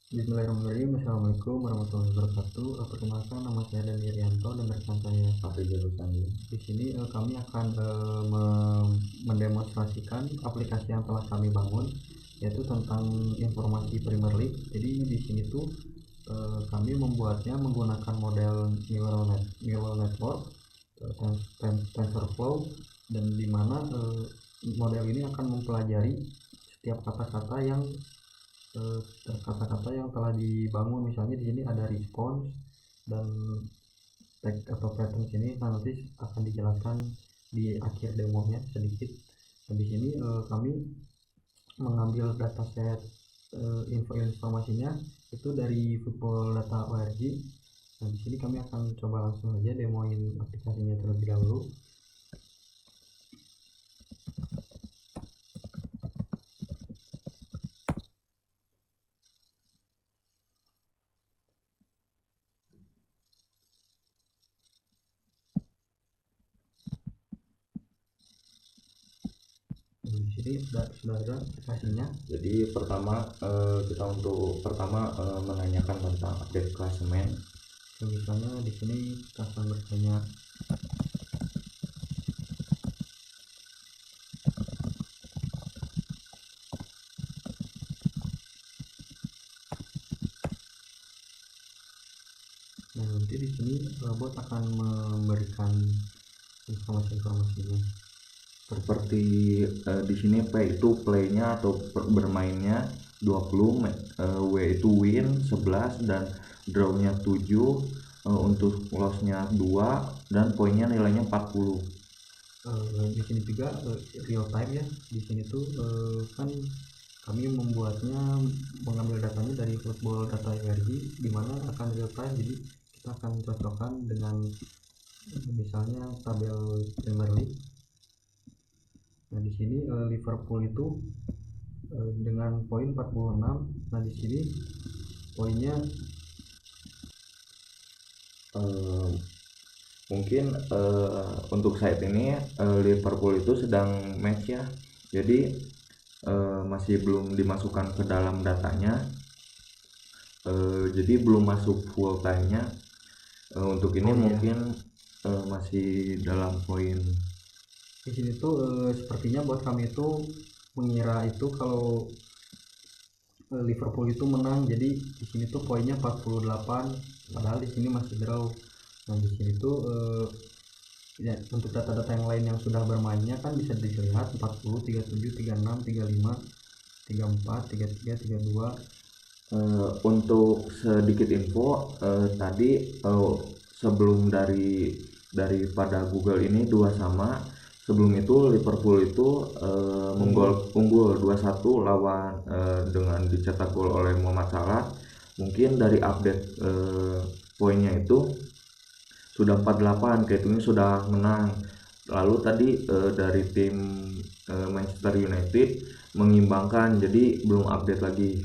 Bismillahirrahmanirrahim. Assalamualaikum warahmatullahi wabarakatuh. Perkenalkan, nama saya Dani Rianto dan rekan saya Apa jurusan ini? di sini. Kami akan mendemonstrasikan aplikasi yang telah kami bangun, yaitu tentang informasi Premier League. Jadi di sini tuh kami membuatnya menggunakan model neural network, TensorFlow, dan di mana model ini akan mempelajari setiap kata-kata yang telah dibangun. Misalnya di sini ada response dan tag atau pattern sini, nanti akan dijelaskan di akhir demonya sedikit. Nah, di sini kami mengambil dataset informasinya itu dari football.data.org. Nah, di sini kami akan coba langsung aja demoin aplikasinya terlebih dahulu. Nah, di sini sudah ada aplikasinya. Jadi pertama menanyakan tentang update klasemen. Nah, misalnya di sini kita akan bertanya nah, nanti di sini robot akan memberikan informasi-informasinya. Seperti di sini P itu playnya atau bermainnya 20, W itu win 11 dan drawnya 7, untuk lossnya 2 dan poinnya nilainya 40. Di sini juga real time ya. Di sini tuh kan kami membuatnya mengambil datanya dari football.data.org, di mana akan real time. Jadi kita akan cocokkan dengan misalnya tabel Premier League. Nah, di sini Liverpool itu dengan poin 46. Nah, di sini poinnya Mungkin untuk saat ini Liverpool itu sedang match ya, jadi masih belum dimasukkan ke dalam datanya, jadi belum masuk full time nya. Untuk ini mungkin masih dalam poin. di sini tuh sepertinya buat kami itu mengira itu kalau Liverpool itu menang, jadi di sini tuh poinnya 48, padahal di sini masih draw. Nah, di sini tuh ya, untuk data-data yang lain yang sudah bermainnya kan bisa dilihat 40, 37, 36, 35, 34, 33, 32. Untuk sedikit info, tadi sebelum daripada Google ini dua sama. Sebelum itu Liverpool itu unggul 2-1 lawan dengan dicetak gol oleh Muhammad Salah. Mungkin dari update poinnya itu sudah 48, kehitungnya sudah menang. Lalu tadi dari tim Manchester United mengimbangkan, jadi belum update lagi.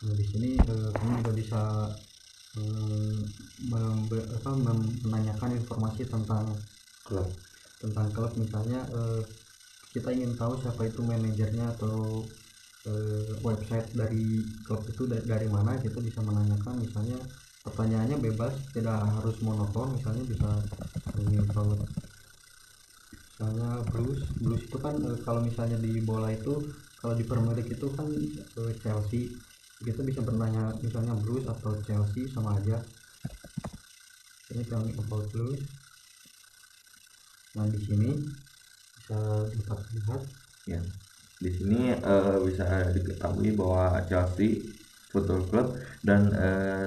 Nah, di sini kami juga bisa menanyakan informasi tentang Klub. klub. Misalnya kita ingin tahu siapa itu manajernya atau website dari klub itu dari mana, kita bisa menanyakan. Misalnya pertanyaannya bebas, tidak harus monoton. Misalnya bisa ingin tahu misalnya Blues itu kan kalau misalnya di bola itu, kalau di Premier League itu kan Chelsea, kita bisa bertanya misalnya Blues atau Chelsea sama aja. Ini tell me about Blues. Nah, di sini bisa dapat lihat Ya, di sini bisa diketahui bahwa Chelsea Football Club dan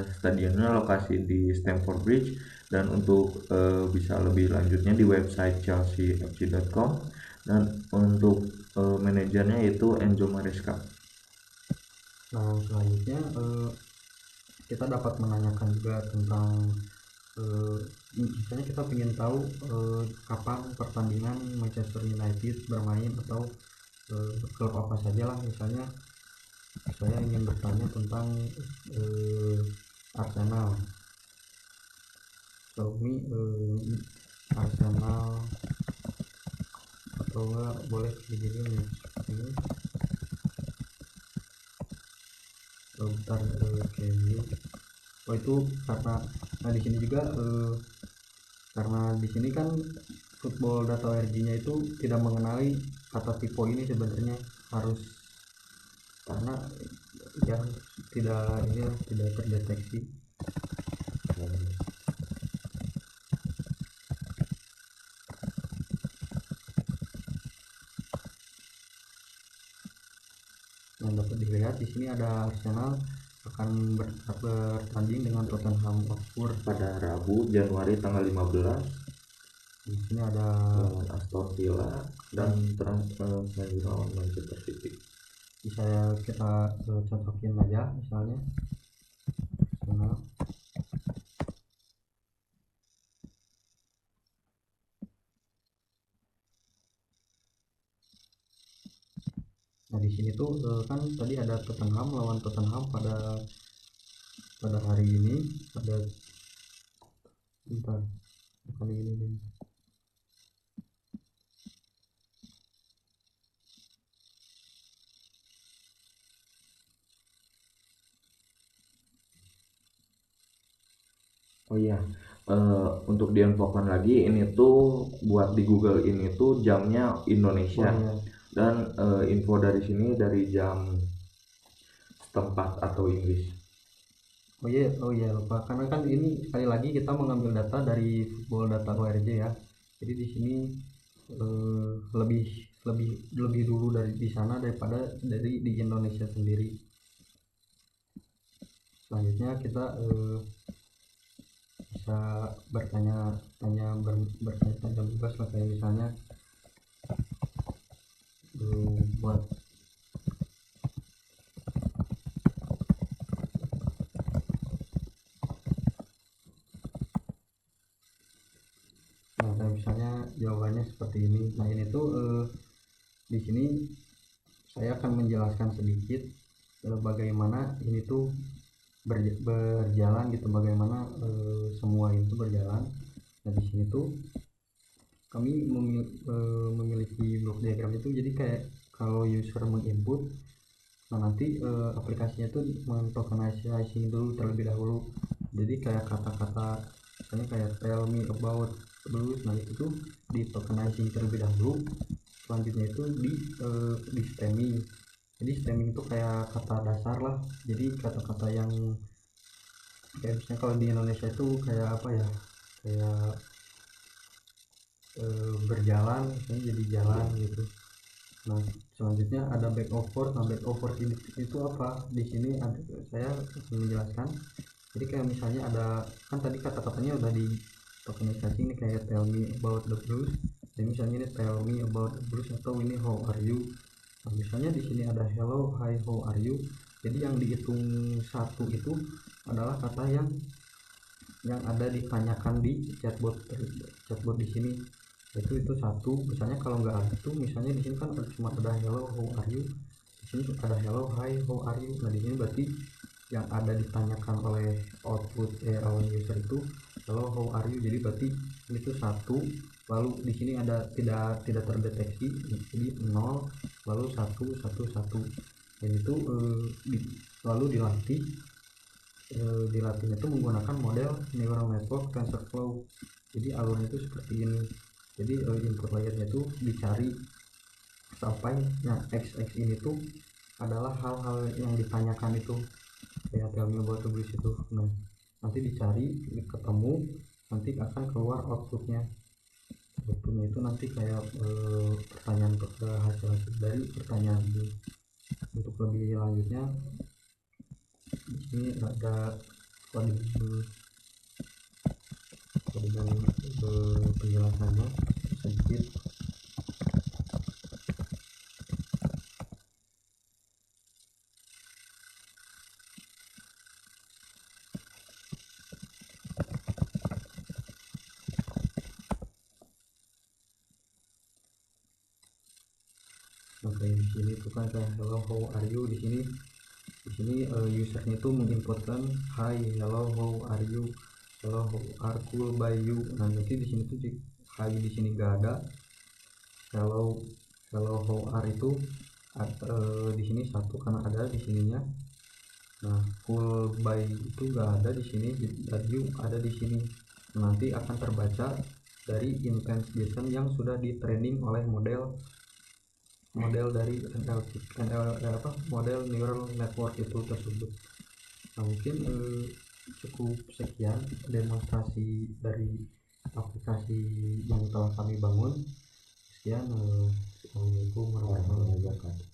stadionnya lokasi di Stamford Bridge, dan untuk bisa lebih lanjutnya di website chelseafc.com, dan untuk manajernya yaitu Enzo Maresca. Nah, selanjutnya kita dapat menanyakan juga tentang misalnya kita ingin tahu kapan pertandingan Manchester United bermain, atau klub apa saja lah. Misalnya saya ingin bertanya tentang Arsenal. Show me Arsenal, atau enggak boleh begini nih ini. bentar, oke. Oh itu karena, nah di sini juga karena di sini kan football data ORG-nya itu tidak mengenali kata typo ini sebenarnya, harus karena ya tidak ini ya, tidak terdeteksi. Yang dapat dilihat di sini ada Arsenal akan bertanding dengan Tottenham Hotspur pada Rabu Januari tanggal 15 di sini ada lawan Aston Villa dan selanjutnya lawan Manchester City. bisa kita cocokin aja misalnya Arsenal. Nah di sini tuh kan tadi ada Tottenham lawan Tottenham pada hari ini, pada bentar bukan ini. Oh iya, untuk diinfokan lagi ini tuh buat di Google ini tuh jamnya Indonesia. Oh iya, Dan info dari sini dari jam setempat atau Inggris. oh iya lupa, karena kan ini sekali lagi kita mengambil data dari football data ORG ya. Jadi di sini lebih lebih lebih dulu dari di sana daripada dari di Indonesia sendiri. Selanjutnya kita bisa bertanya-tanya bebas lah, kayak misalnya buat nah kayak misalnya jawabannya seperti ini. Nah ini tuh di sini saya akan menjelaskan sedikit bagaimana ini tuh berjalan gitu, bagaimana semua itu berjalan. Nah di sini tuh kami memiliki blok diagram itu, jadi kayak kalau user menginput, nah nanti aplikasinya tuh mentokenizing dulu terlebih dahulu. Jadi kayak kata-kata misalnya kayak tell me about blues, nah itu tuh di tokenizing terlebih dahulu, selanjutnya itu di stemming. Jadi stemming itu kayak kata dasar lah, jadi kata-kata yang kayak misalnya kalau di Indonesia itu kayak apa ya, kayak berjalan misalnya jadi jalan gitu. Nah selanjutnya ada back and forth. Nah back and forth itu apa, di sini ada, saya akan menjelaskan. Jadi kayak misalnya ada, kan tadi kata-katanya udah di tokenisasi, ini kayak tell me about the blues. Jadi misalnya ini tell me about the blues, atau ini how are you. Nah, misalnya di sini ada hello, hi, how are you. Jadi yang dihitung satu itu adalah kata yang ada ditanyakan di chatbot di sini. Itu satu. Misalnya kalau nggak ada tuh, misalnya di sini kan cuma ada hello, how are you. Di sini ada hello, hi, how are you. Nah di sini berarti yang ada ditanyakan oleh output oleh user itu hello, how are you. Jadi berarti ini tuh satu, lalu di sini ada tidak terdeteksi, jadi 0, lalu 1 1 1. Dan itu lalu dilatihnya itu menggunakan model neural network TensorFlow. Jadi alurnya itu seperti ini. Jadi input layernya itu dicari sampai yang XX ini tuh adalah hal-hal yang ditanyakan itu, kayak tell me about the blues itu. Nah nanti dicari, ketemu, nanti akan keluar outputnya. Itu nanti kayak pertanyaan, hasil dari pertanyaan ini. Untuk lebih lanjutnya di sini ada dengan penjelasannya sedikit. Oke, di sini tuh kan kayak hello, how are you. Di sini usernya itu menginputkan hi, hello, how are you, hello, how are cool by you. Nah nanti di sini tuh hi di sini gak ada, hello hello how are itu di sini satu karena ada di sininya. Nah, full by itu nggak ada di sini, value ada di sini. Nanti akan terbaca dari intense JSON yang sudah di training oleh model dari model neural network itu tersebut. Nah, mungkin cukup sekian demonstrasi dari aplikasi yang telah kami bangun. Sekian, Assalamualaikum warahmatullahi wabarakatuh.